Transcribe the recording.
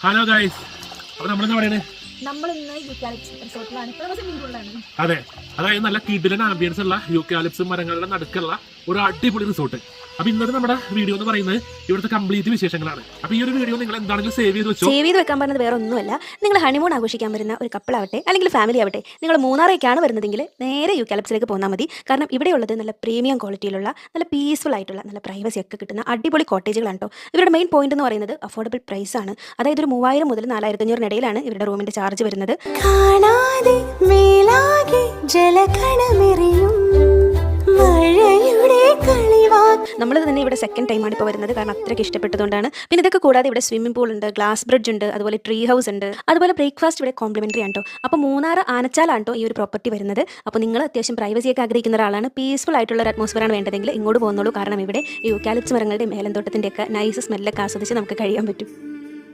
Hello guys, അപ്പൊ നമ്മളെന്താ പറയണേ? അതെ, അതായത് നല്ല കിടിലൻ ആംബിയൻസ് ഉള്ള യൂക്കാലിപ്സ് മരങ്ങളുടെ നടുക്കുള്ള ഒരു അടിപൊളി റിസോർട്ട്. അപ്പൊ ഇന്നത്തെ നമ്മുടെ വീഡിയോ എന്ന് പറയുന്നത് ഇവിടുത്തെ കംപ്ലീറ്റ് വിശേഷങ്ങളാണ്. അപ്പൊ ഈ ഒരു വീഡിയോ നിങ്ങൾ എന്താണെങ്കിലും സേവ് ചെയ്ത് വെച്ചോ. സേവ് ചെയ്ത് വെക്കാൻ പറഞ്ഞത് വേറെ ഒന്നുമല്ല, നിങ്ങൾ ഹണിമൂൺ ആഘോഷിക്കാൻ വരുന്ന ഒരു കപ്പിൾ ആവട്ടെ അല്ലെങ്കിൽ ഫാമിലി ആവട്ടെ, നിങ്ങൾ മൂന്നാറേക്കാണ് വരുന്നതെങ്കിൽ നേരെ യൂക്കാലിപ്സിലേക്ക് പോന്നാൽ മതി. കാരണം ഇവിടെയുള്ളത് നല്ല പ്രീമിയം ക്വാളിറ്റിയിലുള്ള നല്ല പീസ്ഫുൾ ആയിട്ടുള്ള നല്ല പ്രൈവസി ഒക്കെ കിട്ടുന്ന അടിപൊളി കോട്ടേജുകളാണ് കേട്ടോ. ഇവരുടെ മെയിൻ പോയിന്റ് എന്ന് പറയുന്നത് അഫോർഡബിൾ പ്രൈസ് ആണ്. അതായത് ഒരു 3000 മുതൽ 4500 ഇടയിലാണ് ഇവരുടെ റൂമിന്റെ ചാർജ് വരുന്നത്. കാണാതെ മേലാകെ ജലകണമെറിയും നമ്മൾ തന്നെ ഇവിടെ സെക്കൻഡ് ടൈമാണ് ഇപ്പോൾ വരുന്നത്, കാരണം അത്രയ്ക്ക് ഇഷ്ടപ്പെട്ടതുകൊണ്ടാണ്. പിന്നെ ഇതൊക്കെ കൂടാതെ ഇവിടെ സ്വിമ്മിംഗ് പൂൾ ഉണ്ട്, ഗ്ലാസ് ബ്രിഡ്ജ് ഉണ്ട്, അതുപോലെ ട്രീ ഹൗസ് ഉണ്ട്, അതുപോലെ ബ്രേക്ക്ഫാസ്റ്റ് ഇവിടെ കോംപ്ലിമെന്ററി ആണ് കേട്ടോ. അപ്പോൾ മൂന്നാർ ആനച്ചാലാണ് കേട്ടോ ഈ ഒരു പ്രോപ്പർട്ടി വരുന്നത്. അപ്പോൾ നിങ്ങൾ അത്യാവശ്യം പ്രൈവസിയൊക്കെ ആഗ്രഹിക്കുന്ന ഒരാളാണ്, പീസ്ഫുൾ ആയിട്ടുള്ള ഒരു അറ്റ്മോസ്ഫിയർ ആണ് വേണ്ടതെങ്കിൽ ഇങ്ങോട്ട് പോകുന്നുള്ളൂ. കാരണം ഇവിടെ യൂക്കാലിപ്സ് മരങ്ങളുടെ മേലന്തോട്ടത്തിൻ്റെ ഒക്കെ നൈസ് സ്മെല്ലൊക്കെ ആസ്വദിച്ച് നമുക്ക് കഴിയാൻ പറ്റും.